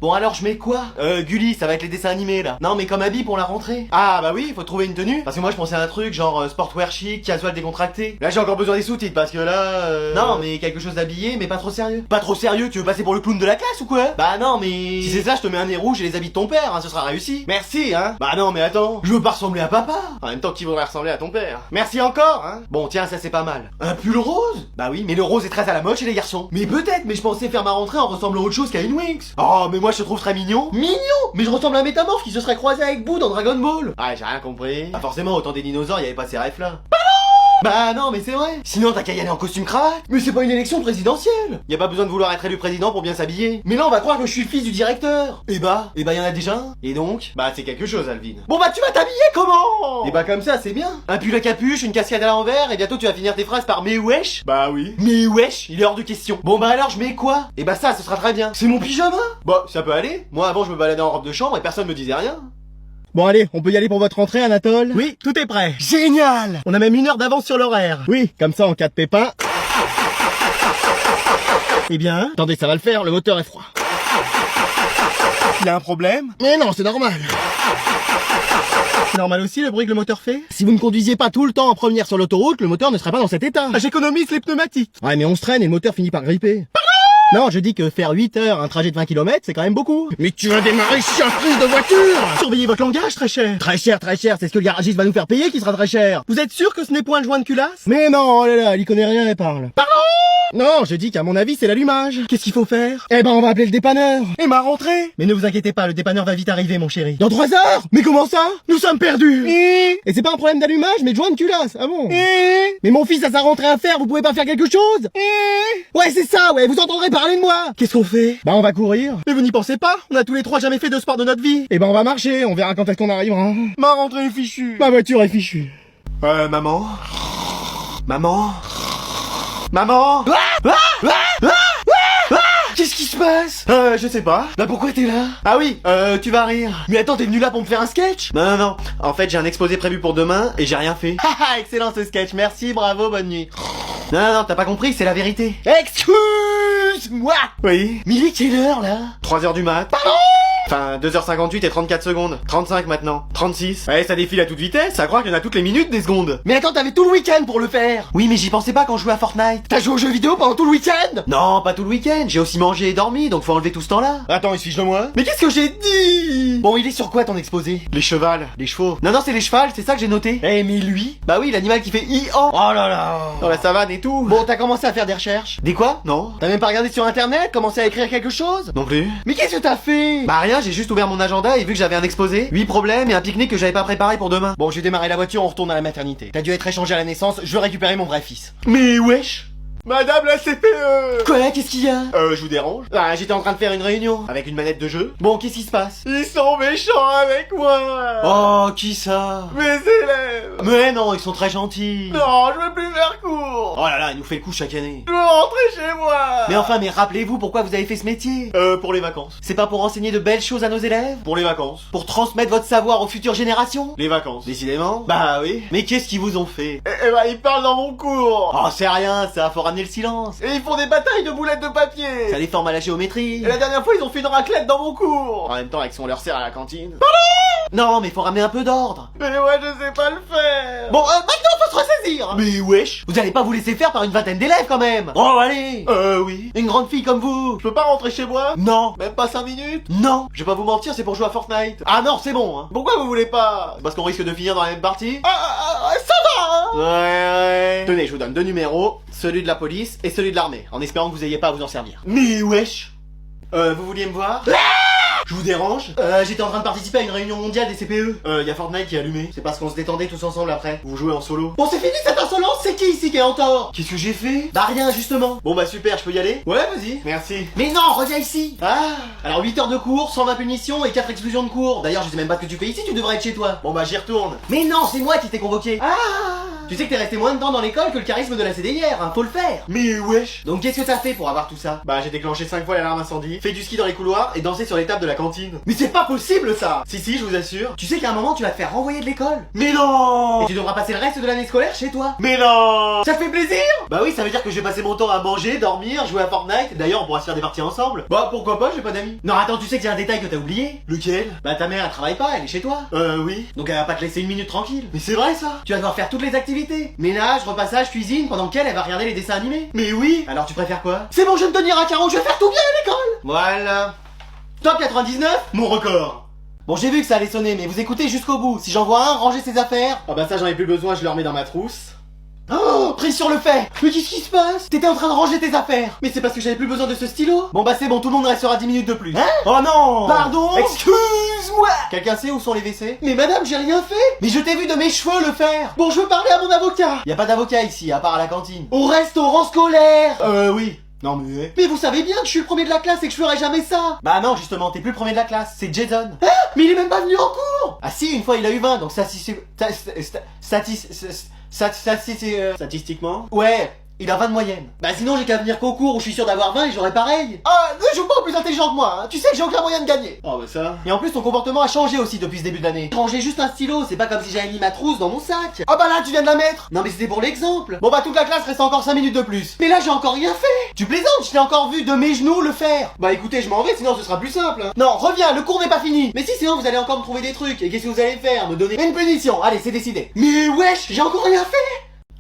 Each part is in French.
Bon alors je mets quoi? Gulli, ça va être les dessins animés là. Non mais comme habit pour la rentrée. Ah bah oui, faut trouver une tenue. Parce que moi je pensais à un truc genre sportwear chic, casual décontracté. Là j'ai encore besoin des sous-titres parce que là... Non mais quelque chose d'habillé mais pas trop sérieux. Pas trop sérieux, tu veux passer pour le clown de la classe ou quoi? Bah non mais... Si c'est ça, je te mets un nez rouge et les habits de ton père, hein, ce sera réussi. Merci hein. Bah non mais attends, je veux pas ressembler à papa. En même temps qui voudrait ressembler à ton père. Merci encore hein. Bon tiens, ça c'est pas mal. Un pull rose? Bah oui, mais le rose est très à la mode chez les garçons. Mais peut-être, mais je pensais faire ma rentrée en ressemblant à autre chose qu'à une Winx. Oh mais moi je te trouve très mignon. Mignon? Mais je ressemble à un métamorphe qui se serait croisé avec Boo dans Dragon Ball. Ah j'ai rien compris. Bah forcément, autant des dinosaures, y avait pas ces refs là. Bah non mais c'est vrai. Sinon t'as qu'à y aller en costume cravate. Mais c'est pas une élection présidentielle. Y a pas besoin de vouloir être élu président pour bien s'habiller. Mais là on va croire que je suis le fils du directeur. Et bah y en a déjà un. Et donc bah c'est quelque chose Alvin. Bon bah tu vas t'habiller comment? Et bah comme ça c'est bien. Un pull à capuche, une casquette à l'envers et bientôt tu vas finir tes phrases par mais wesh. Bah oui. Mais wesh, il est hors de question. Bon bah alors je mets quoi? Et bah ça ce sera très bien. C'est mon pyjama. Bah ça peut aller. Moi avant je me baladais en robe de chambre et personne me disait rien. Bon allez, on peut y aller pour votre entrée Anatole? Oui, tout est prêt. Génial. On a même 1 heure d'avance sur l'horaire. Oui, comme ça en cas de pépin... Eh bien... Attendez, ça va le faire, le moteur est froid. Il y a un problème? Mais non, c'est normal. C'est normal aussi le bruit que le moteur fait? Si vous ne conduisiez pas tout le temps en première sur l'autoroute, le moteur ne serait pas dans cet état. Ah, j'économise les pneumatiques. Ouais mais on se traîne et le moteur finit par gripper. Non, je dis que faire 8 heures un trajet de 20 km, c'est quand même beaucoup. Mais tu vas démarrer surprise de voiture! Surveillez votre langage, très cher. Très cher, c'est ce que le garagiste va nous faire payer qui sera très cher. Vous êtes sûr que ce n'est point le joint de culasse? Mais non, oh là là, il y connaît rien, elle parle. Pardon? Non, je dis qu'à mon avis, c'est l'allumage. Qu'est-ce qu'il faut faire? Eh ben, on va appeler le dépanneur. Et ma rentrée? Mais ne vous inquiétez pas, le dépanneur va vite arriver, mon chéri. Dans 3 heures? Mais comment ça? Nous sommes perdus. Et c'est pas un problème d'allumage, mais de joint de culasse. Ah bon? Mais mon fils a sa rentrée à faire, vous pouvez pas faire quelque chose? Ouais, c'est ça, ouais, vous entendrez parler de moi. Qu'est-ce qu'on fait? Bah, on va courir. Mais vous n'y pensez pas? On a tous les 3 jamais fait de sport de notre vie. Eh ben, on va marcher, on verra quand est-ce qu'on arrivera. Ma rentrée est fichue. Ma voiture est fichue. Maman? Maman? Maman? Qu'est-ce qui se passe? Je sais pas. Bah pourquoi t'es là? Ah oui, tu vas rire. Mais attends, t'es venu là pour me faire un sketch? Non. En fait, j'ai un exposé prévu pour demain et j'ai rien fait. Haha, excellent ce sketch. Merci, bravo, bonne nuit. Non, t'as pas compris, c'est la vérité. Excuse-moi. Oui. Mais il est quelle heure là? 3h du mat. Pardon? Enfin, 2h58 et 34 secondes. 35 maintenant. 36. Ouais, ça défile à toute vitesse, ça croit qu'il y en a toutes les minutes des secondes. Mais attends, t'avais tout le week-end pour le faire. Oui, mais j'y pensais pas quand je jouais à Fortnite. T'as joué aux jeux vidéo pendant tout le week-end? Non, pas tout le week-end. J'ai aussi mangé et dormi, donc faut enlever tout ce temps-là. Attends, il se fiche de moi. Mais qu'est-ce que j'ai dit? Bon, il est sur quoi ton exposé? Les chevals, les chevaux. Non, c'est les chevals, c'est ça que j'ai noté. Eh, mais lui? Bah oui, l'animal qui fait I-an. Oh là là. Dans la savane et tout. Bon, t'as commencé à faire des recherches. Des quoi? Non. T'as même pas regardé sur internet? Commencé à écrire quelque chose? Non plus. Mais qu'est-ce que t'as fait? Bah rien, j'ai juste ouvert mon agenda et vu que j'avais un exposé, 8 problèmes et un pique-nique que j'avais pas préparé pour demain. Bon, j'ai démarré la voiture, on retourne à la maternité. T'as dû être échangé à la naissance, je veux récupérer mon vrai fils. Mais wesh! Madame la CPE! Quoi? Qu'est-ce qu'il y a? Je vous dérange? Ah, j'étais en train de faire une réunion avec une manette de jeu. Bon, qu'est-ce qui se passe? Ils sont méchants avec moi! Oh, qui ça? Mes élèves! Mais non, ils sont très gentils. Non, je veux plus faire cours! Oh là là, il nous fait le coup chaque année. Je veux rentrer chez moi! Mais enfin, mais rappelez-vous pourquoi vous avez fait ce métier? Pour les vacances. C'est pas pour enseigner de belles choses à nos élèves? Pour les vacances. Pour transmettre votre savoir aux futures générations? Les vacances. Décidément. Bah oui. Mais qu'est-ce qu'ils vous ont fait? Eh bah, ils parlent dans mon cours! Oh, c'est rien, ça, faut ramener le silence. Et ils font des batailles de boulettes de papier. Ça les forme à la géométrie. Et la dernière fois, ils ont fait une raclette dans mon cours. En même temps, avec ce qu'on leur sert à la cantine. Pardon? Non, mais faut ramener un peu d'ordre. Mais ouais, je sais pas le faire. Bon, maintenant, faut se ressaisir. Mais wesh, vous allez pas vous laisser faire par une vingtaine d'élèves quand même. Oh, allez. Oui. Une grande fille comme vous. Je peux pas rentrer chez moi? Non. Même pas 5 minutes? Non. Je vais pas vous mentir, c'est pour jouer à Fortnite. Ah non, c'est bon, hein. Pourquoi vous voulez pas? Parce qu'on risque de finir dans la même partie? Ça va, hein. Ouais. Tenez, je vous donne 2 numéros. Celui de la police et celui de l'armée, en espérant que vous ayez pas à vous en servir. Mais wesh. Vous vouliez me voir? Je vous dérange? J'étais en train de participer à une réunion mondiale des CPE. Y a Fortnite qui est allumé. C'est parce qu'on se détendait tous ensemble après. Vous jouez en solo. Bon, c'est fini cette insolence, c'est qui ici qui est en tort? Qu'est-ce que j'ai fait? Bah rien, justement. Bon bah super, je peux y aller? Ouais, vas-y. Merci. Mais non, reviens ici. Ah. Alors 8 heures de cours, 120 punitions et 4 exclusions de cours. D'ailleurs, je sais même pas ce que tu fais ici, tu devrais être chez toi. Bon bah j'y retourne. Mais non, c'est moi qui t'ai convoqué. Ah. Tu sais que t'es resté moins de temps dans l'école que le charisme de la CDIR, hein, faut le faire. Mais wesh. Donc qu'est-ce que t'as fait pour avoir tout ça? Bah j'ai déclenché 5 fois l'alarme incendie, fait du ski dans les couloirs et dansé sur les tables de la cantine. Mais c'est pas possible ça. Si, je vous assure. Tu sais qu'à un moment tu vas te faire renvoyer de l'école. Mais non. Et tu devras passer le reste de l'année scolaire chez toi. Mais non. Ça te fait plaisir? Bah oui, ça veut dire que je vais passer mon temps à manger, dormir, jouer à Fortnite. D'ailleurs on pourra se faire des parties ensemble. Bah pourquoi pas, j'ai pas d'amis. Non attends, tu sais qu'il y a un détail que t'as oublié? Lequel? Bah ta mère elle travaille pas, elle est chez toi. Oui. Donc elle va pas te laisser une minute tranquille. Mais c'est vrai ça. Tu vas devoir faire toutes les activités. Ménage, repassage, cuisine, pendant qu'elle va regarder les dessins animés. Mais oui. Alors tu préfères quoi? C'est bon, je vais me tenir à carreau, je vais faire tout bien à l'école. Voilà. Top 99, mon record. Bon, j'ai vu que ça allait sonner, mais vous écoutez jusqu'au bout. Si j'en vois un, ranger ses affaires. Ah bah ça j'en ai plus besoin, je le remets dans ma trousse. Oh, prise sur le fait. Mais qu'est-ce qui se passe? T'étais en train de ranger tes affaires. Mais c'est parce que j'avais plus besoin de ce stylo. Bon bah c'est bon, tout le monde restera 10 minutes de plus. Hein? Oh non. Pardon. Excuse-moi. Quelqu'un sait où sont les WC? Mais madame, j'ai rien fait. Mais je t'ai vu de mes cheveux le faire. Bon, je veux parler à mon avocat. Y a pas d'avocat ici, à part à la cantine. Au restaurant scolaire. Oui. Non mais... Mais vous savez bien que je suis le premier de la classe et que je ferai jamais ça. Bah non, justement, t'es plus le premier de la classe, c'est Jason. Hein? Mais il est même pas venu en cours. Ah si, une fois il a eu 20, donc ça si statistiquement... Ouais, il a 20 de moyenne. Bah sinon j'ai qu'à venir qu'au cours où je suis sûr d'avoir 20 et j'aurais pareil. Ah, ne joue pas plus intelligent que moi, hein. Tu sais que j'ai aucun moyen de gagner. Oh bah ça... Et en plus ton comportement a changé aussi depuis ce début d'année. Ranger juste un stylo, c'est pas comme si j'avais mis ma trousse dans mon sac. Ah bah là tu viens de la mettre. Non mais c'était pour l'exemple. Bon bah toute la classe reste encore 5 minutes de plus. Mais là j'ai encore rien fait. Tu plaisantes, je t'ai encore vu de mes genoux le faire. Bah écoutez, je m'en vais sinon ce sera plus simple. Hein. Non, reviens, le cours n'est pas fini. Mais si sinon vous allez encore me trouver des trucs. Et qu'est-ce que vous allez faire? Me donner une punition. Allez, c'est décidé. Mais wesh, j'ai encore rien fait.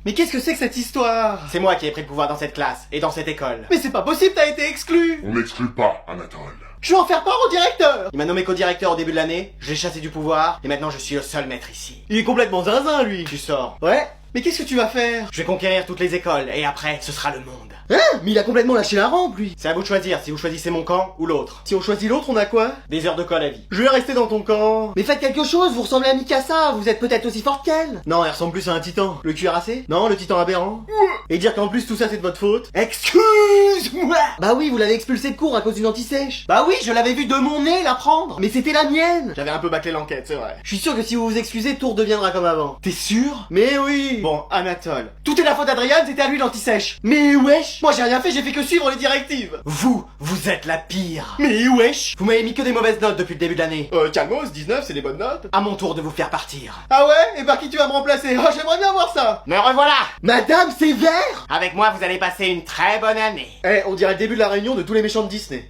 Mais qu'est-ce que c'est que cette histoire? C'est moi qui ai pris le pouvoir dans cette classe et dans cette école. Mais c'est pas possible, t'as été exclu. On n'exclut pas, Anatole. Je vais en faire part au directeur. Il m'a nommé co-directeur au début de l'année, je l'ai chassé du pouvoir, et maintenant je suis le seul maître ici. Il est complètement zinzin, lui. Tu sors. Ouais. Mais qu'est-ce que tu vas faire? Je vais conquérir toutes les écoles, et après, ce sera le monde. Hein? Mais il a complètement lâché la rampe, lui. C'est à vous de choisir, si vous choisissez mon camp ou l'autre. Si on choisit l'autre, on a quoi? Des heures de colle à vie. Je vais rester dans ton camp. Mais faites quelque chose, vous ressemblez à Mikasa, vous êtes peut-être aussi forte qu'elle. Non, elle ressemble plus à un titan. Le cuirassé? Non, le titan aberrant. Et dire qu'en plus tout ça c'est de votre faute. Excuse-moi. Bah oui, vous l'avez expulsé de cours à cause d'une anti-sèche. Bah oui, je l'avais vu de mon nez la prendre. Mais c'était la mienne. J'avais un peu bâclé l'enquête, c'est vrai. Je suis sûr que si vous vous excusez, tout redeviendra comme avant. T'es sûr? Mais oui. Bon, Anatole. Tout est la faute d'Adrian, c'était à lui l'anti-sèche. Mais wesh. Moi j'ai rien fait, j'ai fait que suivre les directives. Vous êtes la pire. Mais wesh. Vous m'avez mis que des mauvaises notes depuis le début de l'année. Calmos, 19, c'est des bonnes notes. À mon tour de vous faire partir. Ah ouais? Et par qui tu vas me remplacer? Oh, j'aimerais bien voir ça. Me revoilà. Madame Sévère. Avec moi, vous allez passer une très bonne année. On dirait le début de la réunion de tous les méchants de Disney.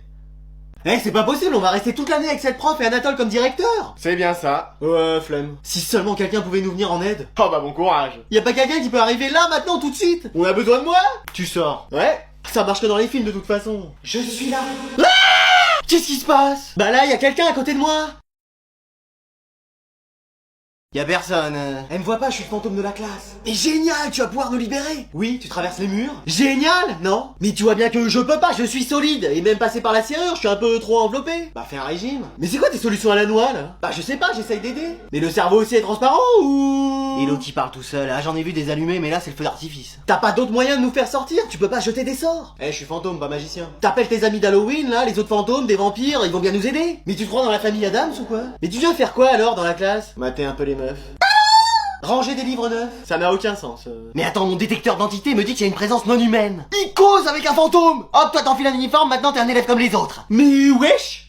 C'est pas possible, on va rester toute l'année avec cette prof et Anatole comme directeur. C'est bien ça. Ouais, flemme. Si seulement quelqu'un pouvait nous venir en aide. Oh bah bon courage. Y a pas quelqu'un qui peut arriver là, maintenant, tout de suite? On a besoin de moi? Tu sors. Ouais. Ça marche que dans les films de toute façon. Je suis là. Ah! Qu'est-ce qui se passe? Bah là, y a quelqu'un à côté de moi. Y'a personne. Elle me voit pas, je suis le fantôme de la classe. Mais génial, tu vas pouvoir nous libérer. Oui, tu traverses les murs. Génial, non? Mais tu vois bien que je peux pas, je suis solide. Et même passer par la serrure, je suis un peu trop enveloppé. Bah fais un régime. Mais c'est quoi tes solutions à la noix là? Bah je sais pas, j'essaye d'aider. Mais le cerveau aussi est transparent ou... Et l'autre qui parle tout seul. Ah j'en ai vu des allumés, mais là c'est le feu d'artifice. T'as pas d'autre moyen de nous faire sortir? Tu peux pas jeter des sorts? Je suis fantôme, pas magicien. T'appelles tes amis d'Halloween là, les autres fantômes, des vampires, ils vont bien nous aider. Mais tu te crois dans la famille Adams ou quoi? Mais tu viens faire quoi alors dans la classe? Mater un peu les meufs. Ranger des livres neufs? Ça n'a aucun sens. Mais attends, mon détecteur d'entité me dit qu'il y a une présence non humaine. Il cause avec un fantôme. Hop, toi t'enfiles un uniforme, maintenant t'es un élève comme les autres. Mais wesh.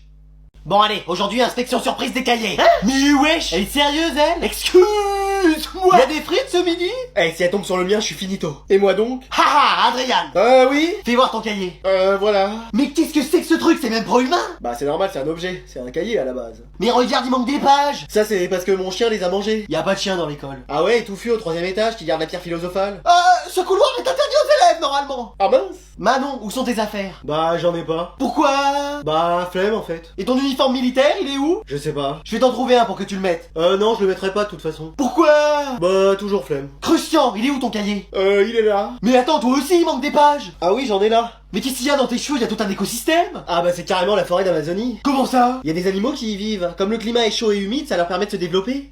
Bon allez, aujourd'hui inspection surprise des cahiers. Hein? Mais wesh. Elle est sérieuse elle? Excuse-moi. Y'a des frites ce midi? Si elle tombe sur le mien, je suis finito. Et moi donc? Haha, Adrien. Oui? Fais voir ton cahier. Voilà. Mais qu'est-ce que c'est que ce truc? C'est même pas humain. Bah c'est normal, c'est un objet. C'est un cahier à la base. Mais regarde, il manque des pages. Ça c'est parce que mon chien les a mangés. Y a pas de chien dans l'école. Ah ouais, touffu au 3e étage qui garde la pierre philosophale. Ce couloir est interdit aux élèves normalement. Ah mince. Manon, où sont tes affaires? Bah j'en ai pas. Pourquoi? Bah flemme en fait. Et ton uniforme militaire, il est où? Je sais pas. Je vais t'en trouver un pour que tu le mettes. Non, je le mettrai pas de toute façon. Pourquoi? Bah toujours flemme. Christian, il est où ton cahier? Il est là. Mais attends, toi aussi il manque des pages. Ah oui, j'en ai là. Mais qu'est-ce qu'il y a dans tes cheveux? Il y a tout un écosystème. Ah bah c'est carrément la forêt d'Amazonie. Comment ça? Il y a des animaux qui y vivent. Comme le climat est chaud et humide, ça leur permet de se développer.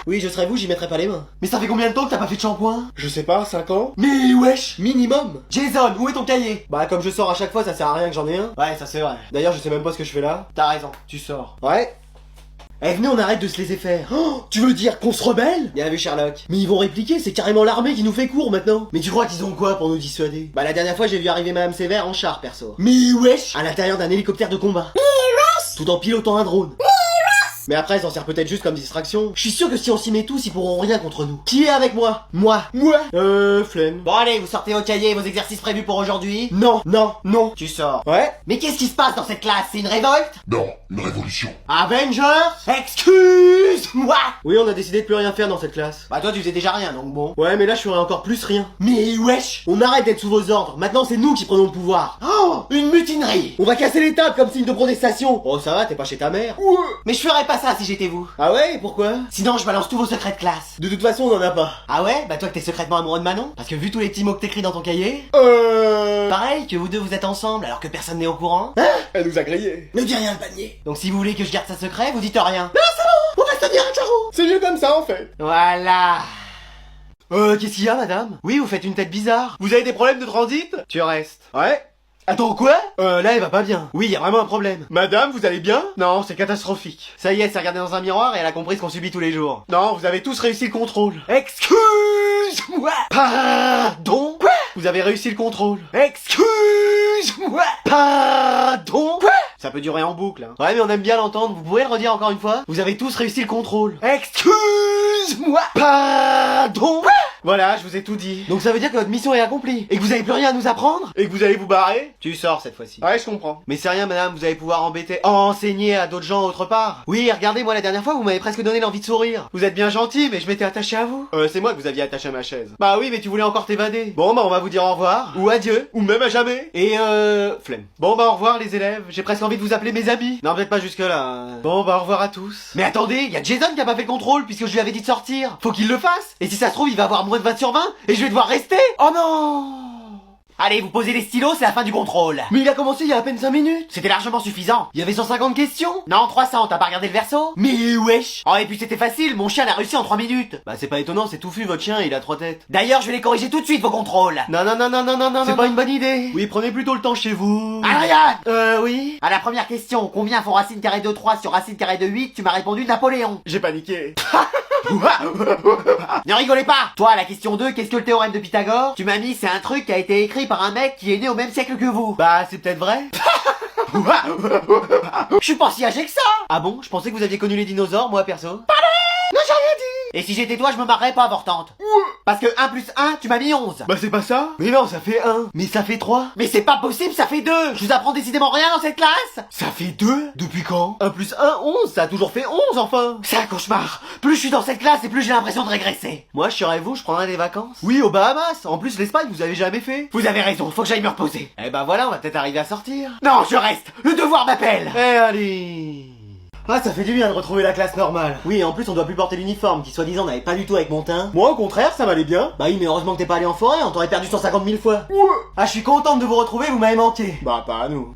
Oui, je serais vous, j'y mettrais pas les mains. Mais ça fait combien de temps que t'as pas fait de shampoing? Je sais pas, 5 ans. Mais wesh, minimum. Jason, où est ton cahier? Bah comme je sors à chaque fois, ça sert à rien que j'en ai un. Ouais, ça c'est vrai. D'ailleurs, je sais même pas ce que je fais là. T'as raison, tu sors. Ouais. Eh venez, on arrête de se laisser faire. Oh, tu veux dire qu'on se rebelle? Bien vu Sherlock. Mais ils vont répliquer, c'est carrément l'armée qui nous fait court maintenant. Mais tu crois qu'ils ont quoi pour nous dissuader? Bah la dernière fois j'ai vu arriver Madame Sévère en char perso. Mais wesh, à l'intérieur d'un hélicoptère de combat. Mais wesh, tout en pilotant un drone. Mais après, elle s'en sert peut-être juste comme distraction. Je suis sûr que si on s'y met tous, ils pourront rien contre nous. Qui est avec moi? Moi. Flemme. Bon allez, vous sortez vos cahiers et vos exercices prévus pour aujourd'hui? Non, non, non. Tu sors. Ouais. Mais qu'est-ce qui se passe dans cette classe? C'est une révolte? Non, une révolution. Avengers? Excuse-moi. Oui, on a décidé de plus rien faire dans cette classe. Bah toi, tu faisais déjà rien, donc bon. Ouais, mais là, je ferai encore plus rien. Mais wesh, on arrête d'être sous vos ordres. Maintenant, c'est nous qui prenons le pouvoir. Oh, une mutinerie. On va casser les tables comme signe de protestation. Oh, ça va, t'es pas chez ta mère. Ouais. Mais je ferais pas ça si j'étais vous. Ah ouais, et pourquoi? Sinon je balance tous vos secrets de classe. De toute façon on en a pas. Ah ouais? Bah toi que t'es secrètement amoureux de Manon? Parce que vu tous les petits mots que t'écris dans ton cahier. Pareil que vous deux vous êtes ensemble alors que personne n'est au courant. Hein? Elle nous a grillé. Ne dis rien le panier. Donc si vous voulez que je garde ça secret, vous dites rien. Ah c'est bon, on va se tenir à carreau. C'est mieux comme ça en fait. Voilà. Qu'est-ce qu'il y a madame? Oui, vous faites une tête bizarre. Vous avez des problèmes de transit? Tu restes. Ouais. Attends, quoi? Là, elle va pas bien. Oui, y a vraiment un problème. Madame, vous allez bien? Non, c'est catastrophique. Ça y est, elle s'est regardée dans un miroir et elle a compris ce qu'on subit tous les jours. Non, vous avez tous réussi le contrôle. Excuse-moi! Pardon? Quoi? Vous avez réussi le contrôle. Excuse-moi! Pardon? Quoi? Ça peut durer en boucle, hein. Ouais, mais on aime bien l'entendre. Vous pouvez le redire encore une fois? Vous avez tous réussi le contrôle. Excuse-moi! Pardon? Quoi? Voilà, je vous ai tout dit. Donc ça veut dire que votre mission est accomplie. Et que vous avez plus rien à nous apprendre? Et que vous allez vous barrer? Tu sors cette fois-ci. Ouais, je comprends. Mais c'est rien, madame, vous allez pouvoir enseigner à d'autres gens autre part. Oui, regardez, moi la dernière fois, vous m'avez presque donné l'envie de sourire. Vous êtes bien gentil, mais je m'étais attaché à vous. C'est moi que vous aviez attaché à ma chaise. Bah oui, mais tu voulais encore t'évader. Bon, bah on va vous dire au revoir. Ou adieu. Ou même à jamais. Et flemme. Bon, bah au revoir les élèves. J'ai presque envie de vous appeler mes amis. Non, peut-être pas jusque là. Bon, bah au revoir à tous. Mais attendez, y a Jason qui a pas fait le contrôle puisque je lui avais dit de sortir. Faut qu'il le fasse. Et si ça se trouve, il va avoir moins de 20 sur 20 et je vais devoir rester. Oh non! Allez, vous posez les stylos, c'est la fin du contrôle. Mais il a commencé il y a à peine 5 minutes. C'était largement suffisant. Il y avait 150 questions. Non, 300, t'as pas regardé le verso? Mais wesh. Oh, et puis c'était facile, mon chien l'a réussi en 3 minutes. Bah c'est pas étonnant, c'est touffu votre chien, il a 3 têtes. D'ailleurs, je vais les corriger tout de suite, vos contrôles. Non, c'est pas une bonne idée. Oui, prenez plutôt le temps chez vous. Ariane! Oui? À la première question, combien font racine carrée de 3 sur racine carrée de 8? Tu m'as répondu Napoléon. J'ai paniqué. Ne rigolez pas. Toi, à la question 2, qu'est-ce que le théorème de Pythagore? Tu m'as mis, c'est un truc qui a été écrit par un mec qui est né au même siècle que vous. Bah, c'est peut-être vrai. Je suis pas si âgé que ça. Ah bon? Je pensais que vous aviez connu les dinosaures, moi, perso. Pardon? Non, j'ai rien dit. Et si j'étais toi, je me marrerais pas, avortante. Parce que 1 plus 1, tu m'as mis 11. Bah c'est pas ça. Mais non, ça fait 1. Mais ça fait 3. Mais c'est pas possible, ça fait 2. Je vous apprends décidément rien dans cette classe. Ça fait 2? Depuis quand? 1 plus 1, 11. Ça a toujours fait 11, enfin. C'est un cauchemar. Plus je suis dans cette classe et plus j'ai l'impression de régresser. Moi, je serais vous, je prendrais des vacances. Oui, aux Bahamas. En plus, l'Espagne, vous avez jamais fait. Vous avez raison, faut que j'aille me reposer. Eh ben voilà, on va peut-être arriver à sortir. Non, je reste. Le devoir m'appelle. Eh allez. Ah, ça fait du bien de retrouver la classe normale. Oui, et en plus, on doit plus porter l'uniforme, qui soi-disant n'allait pas du tout avec mon teint. Moi, au contraire, ça m'allait bien. Bah oui, mais heureusement que t'es pas allé en forêt, on t'aurait perdu 150 000 fois. Ouais. Ah, je suis contente de vous retrouver, vous m'avez manqué. Bah, pas à nous.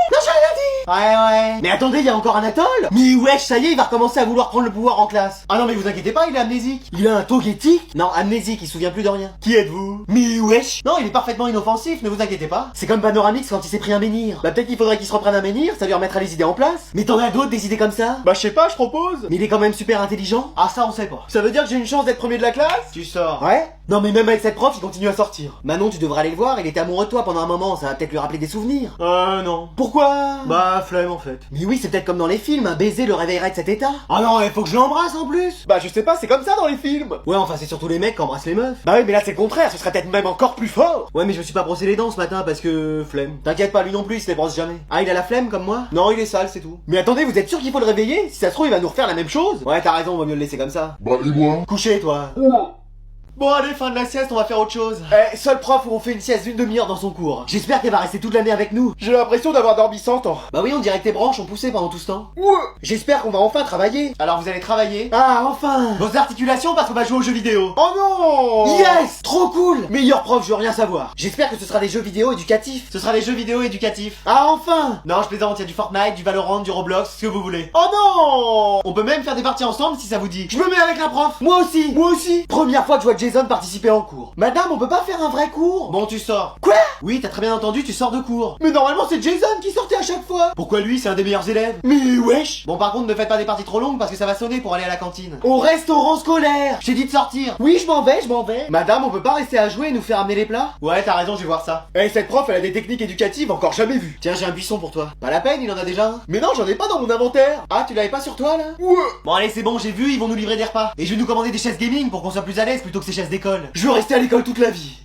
Non, j'ai rien dit. Ouais. Mais attendez, il y a encore Anatole. Mais wesh, ça y est, il va recommencer à vouloir prendre le pouvoir en classe. Ah non, mais vous inquiétez pas, il est amnésique. Il a un togetic? Non, amnésique, il se souvient plus de rien. Qui êtes-vous? Mais wesh. Non, il est parfaitement inoffensif, ne vous inquiétez pas. C'est comme Panoramix quand il s'est pris un menhir. Bah peut-être qu'il faudrait qu'il se reprenne un menhir, ça lui remettra les idées en place. Mais t'en as d'autres des idées comme ça? Bah je sais pas, je propose. Mais il est quand même super intelligent. Ah ça on sait pas. Ça veut dire que j'ai une chance d'être premier de la classe? Tu sors. Ouais? Non mais même avec cette prof, il continue à sortir. Manon, tu devrais aller le voir, il était amoureux de toi pendant un moment, ça va peut-être lui rappeler des souvenirs. Non. Pourquoi? Bah flemme en fait. Mais oui, c'est peut-être comme dans les films, un baiser le réveillerait de cet état. Ah non, il faut que je l'embrasse en plus. Bah je sais pas, c'est comme ça dans les films. Ouais, enfin c'est surtout les mecs qui embrassent les meufs. Bah oui, mais là c'est le contraire, ce serait peut-être même encore plus fort. Ouais, mais je me suis pas brossé les dents ce matin parce que flemme. T'inquiète pas, lui non plus, il se les brosse jamais. Ah, il a la flemme comme moi? Non, il est sale, c'est tout. Mais attendez, vous êtes sûr qu'il faut le réveiller? Si ça se trouve, il va nous refaire la même chose. Ouais, t'as raison, on va mieux le laisser comme ça. Bah et moi? Couchez toi. Bon allez, fin de la sieste, on va faire autre chose. Seul prof où on fait une sieste d'une demi-heure dans son cours. J'espère qu'elle va rester toute l'année avec nous. J'ai l'impression d'avoir dormi 100 ans. Bah oui, on dirait que tes branches ont poussé pendant tout ce temps. Ouais. J'espère qu'on va enfin travailler. Alors vous allez travailler? Ah, enfin. Vos articulations parce qu'on va jouer aux jeux vidéo. Oh non. Yes. Trop cool. Meilleur prof, je veux rien savoir. J'espère que ce sera des jeux vidéo éducatifs. Ce sera des jeux vidéo éducatifs. Ah, enfin. Non, je plaisante, il y a du Fortnite, du Valorant, du Roblox, ce que vous voulez. Oh non. On peut même faire des parties ensemble si ça vous dit. Je me mets avec la prof. Moi aussi. Première fois que je vois Jason participer en cours. Madame, on peut pas faire un vrai cours. Bon, tu sors. Quoi? Oui, t'as très bien entendu, tu sors de cours. Mais normalement, c'est Jason qui sortait à chaque fois. Pourquoi lui, c'est un des meilleurs élèves? Mais wesh. Bon, par contre, ne faites pas des parties trop longues parce que ça va sonner pour aller à la cantine. Au restaurant scolaire. J'ai dit de sortir. Oui, je m'en vais. Madame, on peut pas rester à jouer et nous faire amener les plats? Ouais, t'as raison, je vais voir ça. Eh, cette prof, elle a des techniques éducatives encore jamais vues. Tiens, j'ai un buisson pour toi. Pas la peine, il en a déjà un. Mais non, j'en ai pas dans mon inventaire. Ah, tu l'avais pas sur toi, là? Ouais. Bon, allez, c'est bon, j'ai vu, ils vont nous livrer des repas. Et je vais nous commander des chaises gaming pour qu'on soit plus à l'aise plutôt que ces chaises d'école. Je veux rester à l'école toute la vie.